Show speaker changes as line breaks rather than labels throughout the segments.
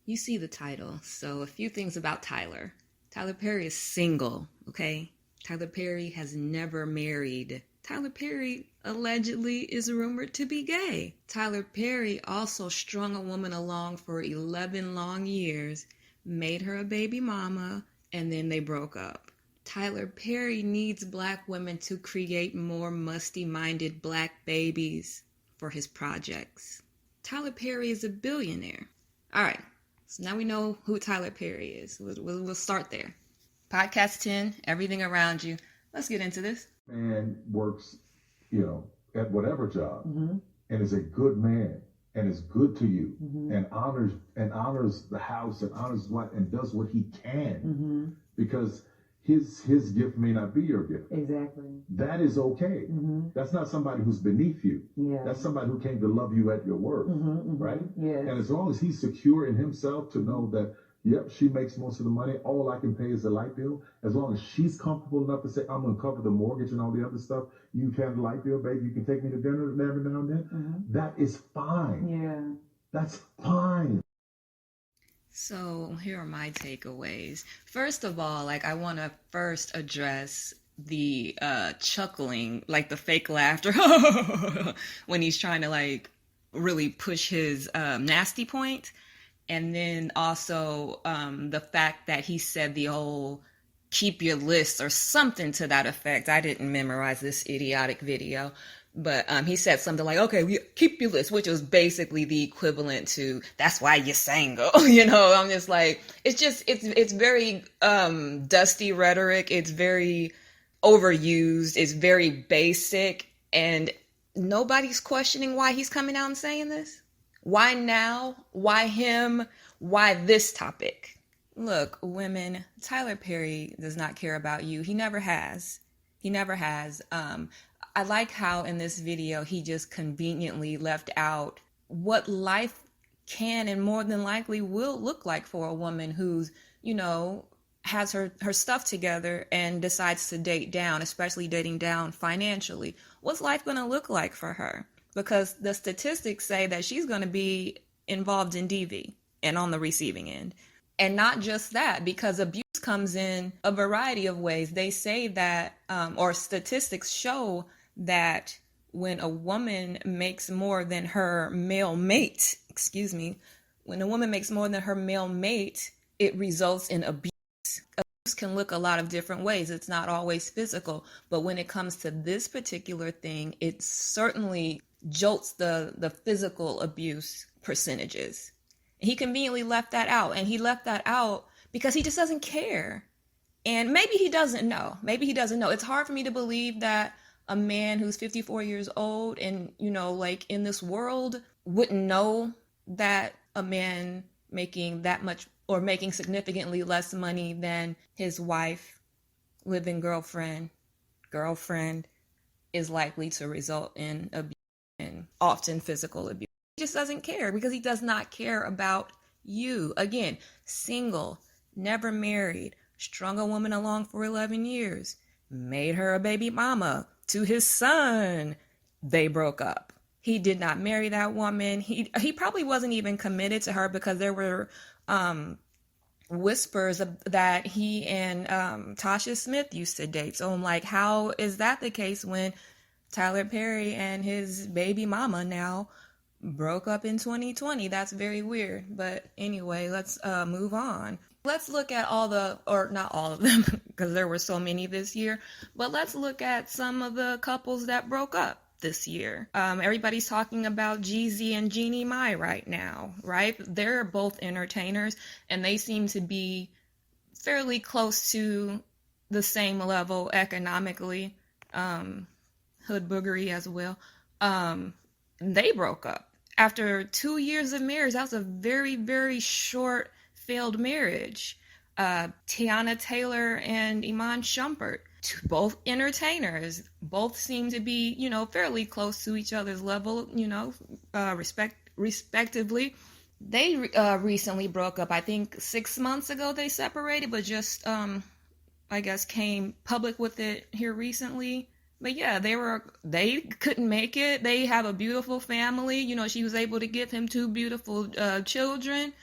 You see the title. So, a few things about Tyler. Tyler Perry is single, okay? Tyler Perry has never married. Tyler Perry allegedly is rumored to be gay. Tyler Perry also strung a woman along for 11 long years, made her a baby mama, and then they broke up. Tyler Perry needs black women to create more musty-minded black babies for his projects. Tyler Perry is a billionaire. All right, so now we know who Tyler Perry is. We'll start there. Podcast 10, everything around you. Let's get into this.
Man works, at whatever job, and is a good man and is good to you, and honors the house and honors what and does what he can, because his gift may not be your gift.
Exactly.
That is okay. That's not somebody who's beneath you.
Yeah.
That's somebody who came to love you at your worth, right?
Yes.
And as long as he's secure in himself to know that, yep, she makes most of the money, all I can pay is the light bill. As long as she's comfortable enough to say, I'm going to cover the mortgage and all the other stuff, you can have the light bill, baby, you can take me to dinner every now and then. That is fine.
Yeah.
That's fine.
So here are my takeaways. First of all, I want to first address the chuckling, the fake laughter when he's trying to really push his nasty point. And then also the fact that he said the whole keep your list or something to that effect. I didn't memorize this idiotic video. But he said something like, okay, we keep your list, which was basically the equivalent to, that's why you're single. I'm just it's very dusty rhetoric. It's very overused. It's very basic. And nobody's questioning why he's coming out and saying this. Why now? Why him? Why this topic? Look, women, Tyler Perry does not care about you. He never has. He never has. I like how in this video he just conveniently left out what life can and more than likely will look like for a woman who's, has her stuff together and decides to date down, especially dating down financially. What's life going to look like for her? Because the statistics say that she's going to be involved in DV and on the receiving end. And not just that, because abuse comes in a variety of ways. They say that, or statistics show that when a woman makes more than her male mate, when a woman makes more than her male mate, it results in abuse. Abuse can look a lot of different ways. It's not always physical. But when it comes to this particular thing, it certainly jolts the physical abuse percentages. He conveniently left that out. And he left that out because he just doesn't care. And maybe he doesn't know. It's hard for me to believe that a man who's 54 years old and, in this world wouldn't know that a man making that much or making significantly less money than his wife, live-in girlfriend is likely to result in abuse and often physical abuse. He just doesn't care because he does not care about you. Again, single, never married, strung a woman along for 11 years, made her a baby mama to his son. They broke up. He did not marry that woman. He probably wasn't even committed to her because there were whispers that he and Tasha Smith used to date. So I'm like, how is that the case when Tyler Perry and his baby mama now broke up in 2020? That's very weird. But anyway, let's move on. Let's look at not all of them, because there were so many this year, but let's look at some of the couples that broke up this year. Everybody's talking about Jeezy and Jeannie Mai right now, right? They're both entertainers, and they seem to be fairly close to the same level economically, hood boogery as well. They broke up after 2 years of marriage. That was a very, very short failed marriage. Tiana Taylor and Iman Shumpert, both entertainers, both seem to be, fairly close to each other's level, respectively. They recently broke up. I think 6 months ago they separated, but just, I guess, came public with it here recently. But yeah, they couldn't make it. They have a beautiful family. She was able to give him 2 beautiful children.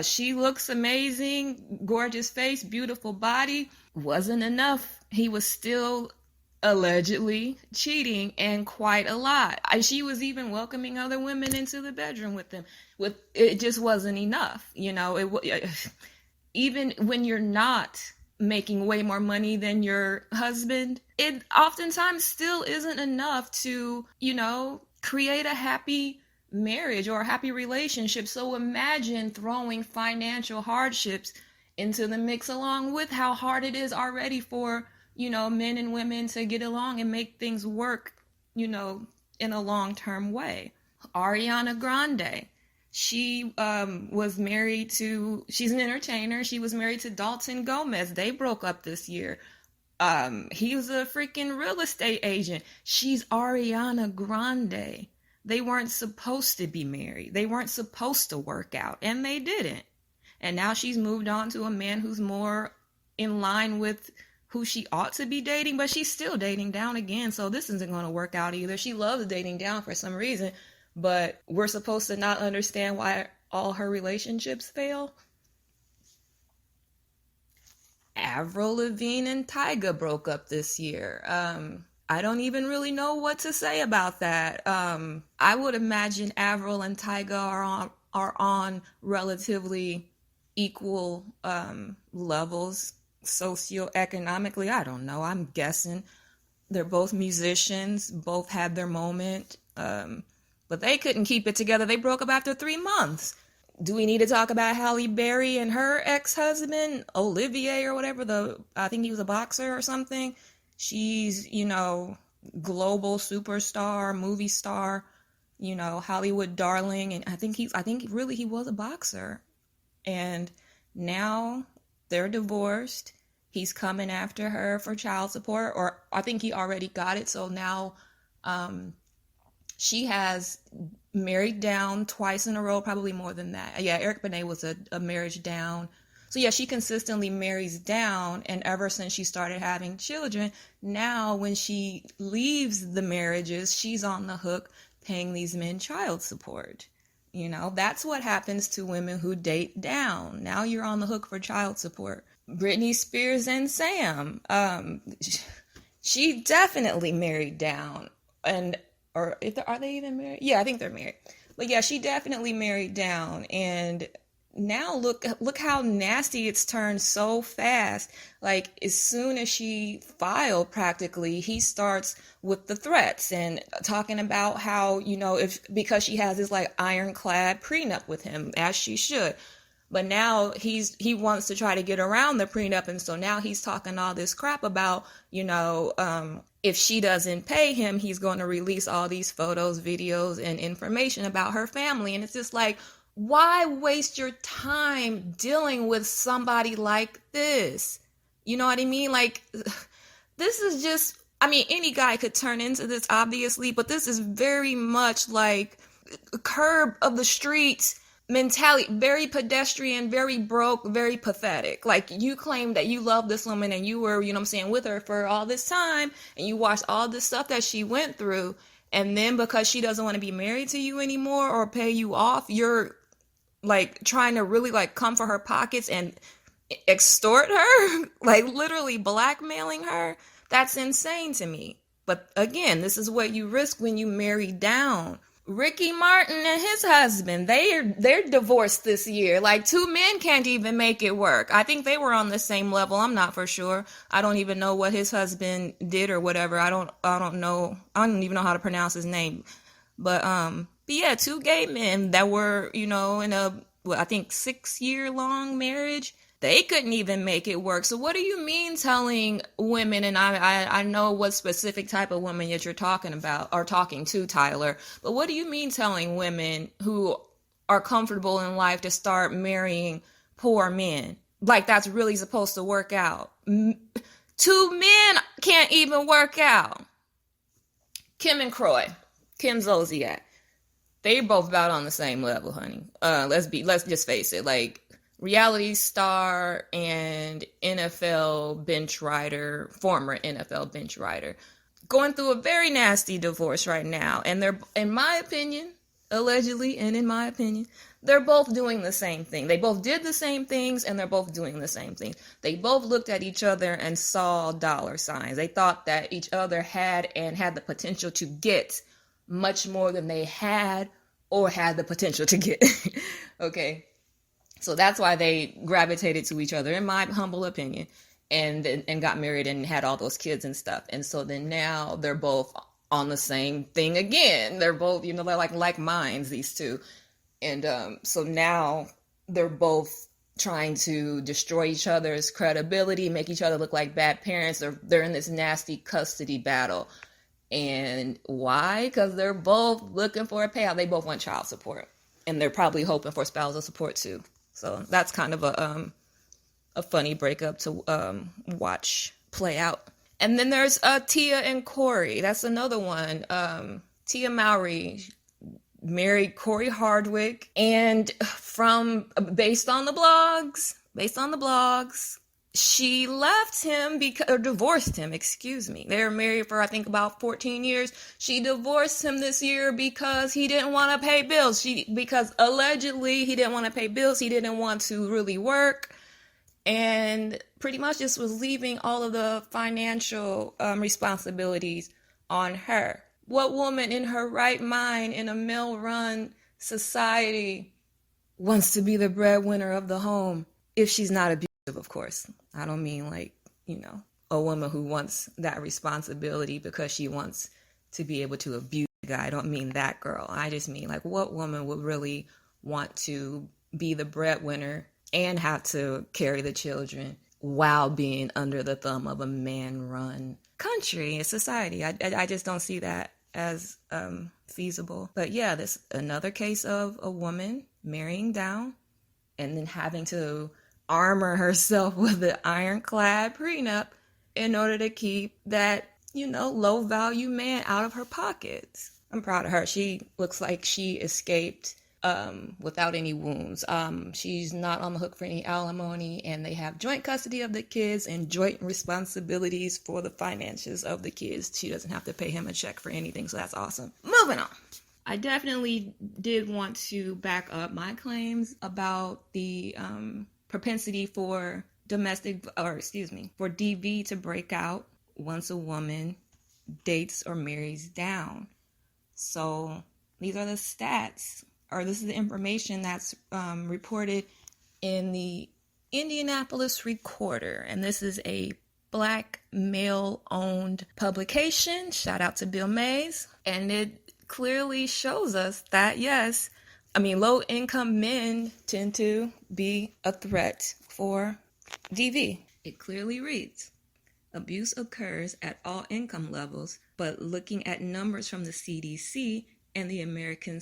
She looks amazing, gorgeous face, beautiful body. Wasn't enough. He was still allegedly cheating, and quite a lot. She was even welcoming other women into the bedroom with him. With it just wasn't enough, you know. Even when you're not making way more money than your husband, it oftentimes still isn't enough to, you know, create a happy marriage or a happy relationship. So imagine throwing financial hardships into the mix along with how hard it is already for, you know, men and women to get along and make things work, you know, in a long-term way. Ariana Grande, she was married to, she's an entertainer. She was married to Dalton Gomez. They broke up this year. He was a freaking real estate agent. She's Ariana Grande. They weren't supposed to be married. They weren't supposed to work out, and they didn't. And now she's moved on to a man who's more in line with who she ought to be dating, but she's still dating down again. So this isn't going to work out either. She loves dating down for some reason, but we're supposed to not understand why all her relationships fail. Avril Lavigne and Tyga broke up this year. I don't even really know what to say about that. I would imagine Avril and Tyga are on relatively equal levels socioeconomically. I don't know. I'm guessing. They're both musicians, both had their moment, but they couldn't keep it together. They broke up after 3 months. Do we need to talk about Halle Berry and her ex-husband, Olivier or whatever? I think he was a boxer or something. She's, you know, global superstar, movie star, you know, Hollywood darling. And I think really he was a boxer. And now they're divorced. He's coming after her for child support, or I think he already got it. So now she has married down twice in a row, probably more than that. Yeah, Eric Benet was a marriage down. So yeah, she consistently marries down, and ever since she started having children, now when she leaves the marriages, she's on the hook paying these men child support. You know, that's what happens to women who date down. Now you're on the hook for child support. Britney Spears and Sam, she definitely married down, are they even married? Yeah, I think they're married. But yeah, she definitely married down, and now look how nasty it's turned so fast. Like, as soon as she filed, practically, he starts with the threats and talking about how, you know, because she has this like ironclad prenup with him, as she should. But now he wants to try to get around the prenup, and so now he's talking all this crap about, you know, if she doesn't pay him, he's going to release all these photos, videos, and information about her family. And it's just like, why waste your time dealing with somebody like this? You know what I mean? Like, this is just, I mean, any guy could turn into this, obviously, but this is very much like curb of the streets mentality, very pedestrian, very broke, very pathetic. Like, you claim that you love this woman and you were, you know what I'm saying, with her for all this time, and you watched all this stuff that she went through, and then because she doesn't want to be married to you anymore or pay you off, you're like trying to really like come for her pockets and extort her, like literally blackmailing her. That's insane to me. But again, this is what you risk when you marry down. Ricky Martin and his husband, they're divorced this year. Like, 2 men can't even make it work. I think they were on the same level. I'm not for sure. I don't even know what his husband did or whatever. I don't know. I don't even know how to pronounce his name. But yeah, 2 gay men that were, you know, in I think 6-year-long marriage. They couldn't even make it work. So what do you mean telling women, and I know what specific type of woman that you're talking about, or talking to, Tyler, but what do you mean telling women who are comfortable in life to start marrying poor men? Like, that's really supposed to work out. 2 men can't even work out. Kim and Croy, Kim Zolciak, they both about on the same level, honey. Let's just face it, like, reality star and NFL bench rider, former NFL bench rider, going through a very nasty divorce right now. And they're, in my opinion, allegedly, and in my opinion, they're both doing the same thing. They both did the same things, and they're both doing the same things. They both looked at each other and saw dollar signs. They thought that each other had the potential to get much more than they had or had the potential to get. Okay. So that's why they gravitated to each other, in my humble opinion, and got married and had all those kids and stuff. And so then now they're both on the same thing again. They're both, they're like minds, these two. And so now they're both trying to destroy each other's credibility, make each other look like bad parents. They're in this nasty custody battle. And why? Because they're both looking for a payout. They both want child support. And they're probably hoping for spousal support too. So that's kind of a funny breakup to watch play out. And then there's Tia and Corey. That's another one. Tia Mowry married Corey Hardwick, and based on the blogs, she left him divorced him, excuse me. They were married for, I think, about 14 years. She divorced him this year because he didn't want to pay bills. Because allegedly he didn't want to pay bills. He didn't want to really work, and pretty much just was leaving all of the financial responsibilities on her. What woman in her right mind in a male-run society wants to be the breadwinner of the home if she's not abusive, of course? I don't mean a woman who wants that responsibility because she wants to be able to abuse the guy. I don't mean that girl. I just mean what woman would really want to be the breadwinner and have to carry the children while being under the thumb of a man-run country, a society? I just don't see that as feasible. But yeah, this another case of a woman marrying down and then having to armor herself with an ironclad prenup in order to keep that, low value man out of her pockets. I'm proud of her. She looks like she escaped without any wounds. She's not on the hook for any alimony, and they have joint custody of the kids and joint responsibilities for the finances of the kids. She doesn't have to pay him a check for anything, so that's awesome. Moving on. I definitely did want to back up my claims about the propensity for for DV to break out once a woman dates or marries down. So these are the stats, or this is the information that's reported in the Indianapolis Recorder. And this is a Black male-owned publication. Shout out to Bill Mays. And it clearly shows us that, yes, low-income men tend to be a threat for DV. It clearly reads, abuse occurs at all income levels, but looking at numbers from the CDC and the American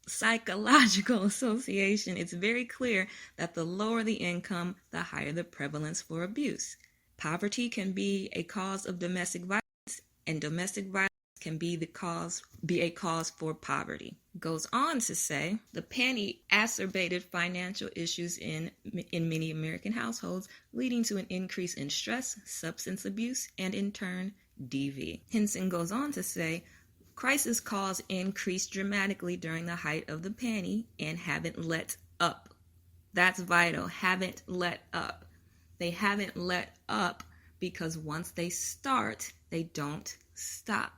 Psychological Association, it's very clear that the lower the income, the higher the prevalence for abuse. Poverty can be a cause of domestic violence, and domestic violence can be a cause for poverty. Goes on to say, the penny exacerbated financial issues in many American households, leading to an increase in stress, substance abuse, and in turn, DV. Henson goes on to say, crisis calls increased dramatically during the height of the penny and haven't let up. That's vital. Haven't let up. They haven't let up because once they start, they don't stop.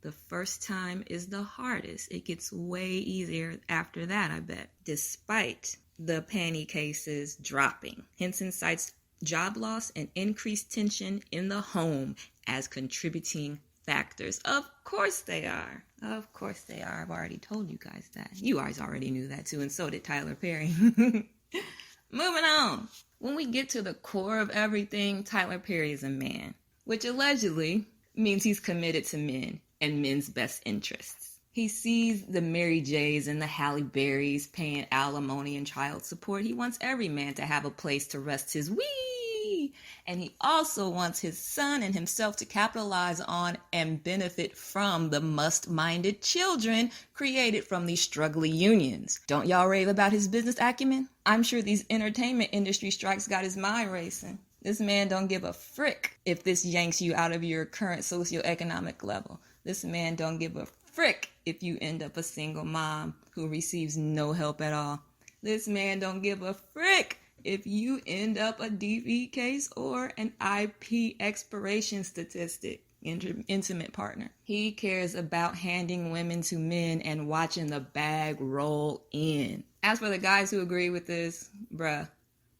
The first time is the hardest. It gets way easier after that, I bet. Despite the penny cases dropping, Henson cites job loss and increased tension in the home as contributing factors. Of course they are. Of course they are. I've already told you guys that. You guys already knew that too, and so did Tyler Perry. Moving on. When we get to the core of everything, Tyler Perry is a man, which allegedly means he's committed to men and men's best interests. He sees the Mary Jays and the Halle Berrys paying alimony and child support. He wants every man to have a place to rest his wee. And he also wants his son and himself to capitalize on and benefit from the must-minded children created from these struggling unions. Don't y'all rave about his business acumen? I'm sure these entertainment industry strikes got his mind racing. This man don't give a frick if this yanks you out of your current socioeconomic level. This man don't give a frick if you end up a single mom who receives no help at all. This man don't give a frick if you end up a DV case or an IP expiration statistic. Intimate partner. He cares about handing women to men and watching the bag roll in. As for the guys who agree with this, bruh,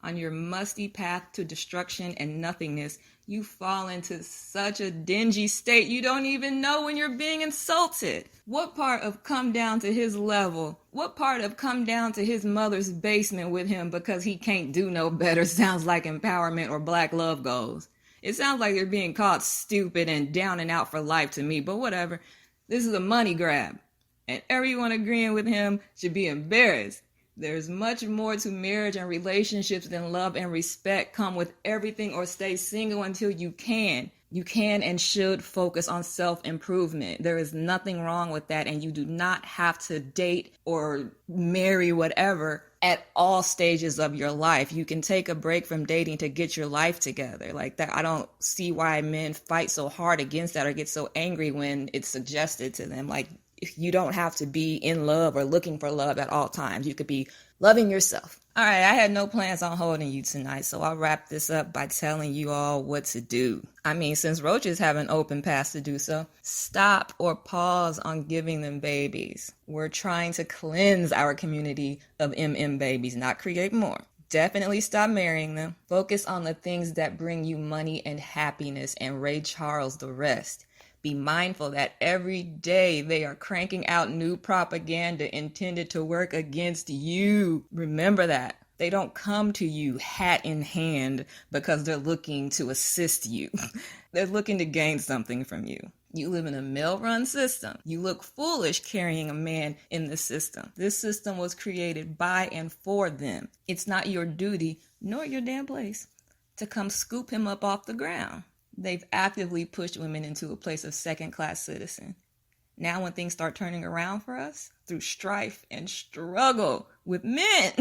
on your musty path to destruction and nothingness, you fall into such a dingy state you don't even know when you're being insulted. What part of come down to his level, what part of come down to his mother's basement with him because he can't do no better sounds like empowerment or black love goals? It sounds like you're being called stupid and down and out for life to me, but whatever. This is a money grab, and everyone agreeing with him should be embarrassed. There's much more to marriage and relationships than love and respect. Come with everything or stay single until you can. You can and should focus on self-improvement. There is nothing wrong with that, and you do not have to date or marry whatever at all stages of your life. You can take a break from dating to get your life together. Like that, I don't see why men fight so hard against that or get so angry when it's suggested to them. Like, you don't have to be in love or looking for love at all times. You could be loving yourself. All right, I had no plans on holding you tonight, so I'll wrap this up by telling you all what to do. I mean, since roaches have an open pass to do so, stop or pause on giving them babies. We're trying to cleanse our community of babies, not create more. Definitely stop marrying them. Focus on the things that bring you money and happiness, and Ray Charles the rest. Be mindful that every day they are cranking out new propaganda intended to work against you. Remember that. They don't come to you hat in hand because they're looking to assist you. They're looking to gain something from you. You live in a male-run system. You look foolish carrying a man in the system. This system was created by and for them. It's not your duty, nor your damn place, to come scoop him up off the ground. They've actively pushed women into a place of second-class citizen. Now when things start turning around for us, through strife and struggle with men,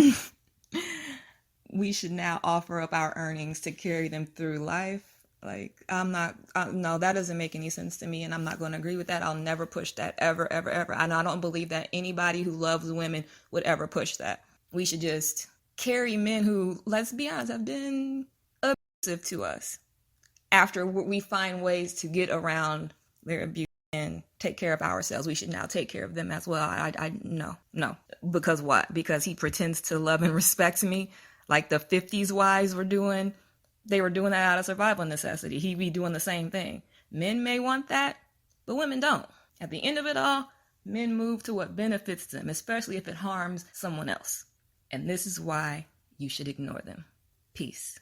we should now offer up our earnings to carry them through life. Like, no, that doesn't make any sense to me, and I'm not going to agree with that. I'll never push that, ever, ever, ever. And I don't believe that anybody who loves women would ever push that. We should just carry men who, let's be honest, have been abusive to us. After we find ways to get around their abuse and take care of ourselves, we should now take care of them as well. No. Because what? Because he pretends to love and respect me like the 50s wives were doing. They were doing that out of survival necessity. He'd be doing the same thing. Men may want that, but women don't. At the end of it all, men move to what benefits them, especially if it harms someone else. And this is why you should ignore them. Peace.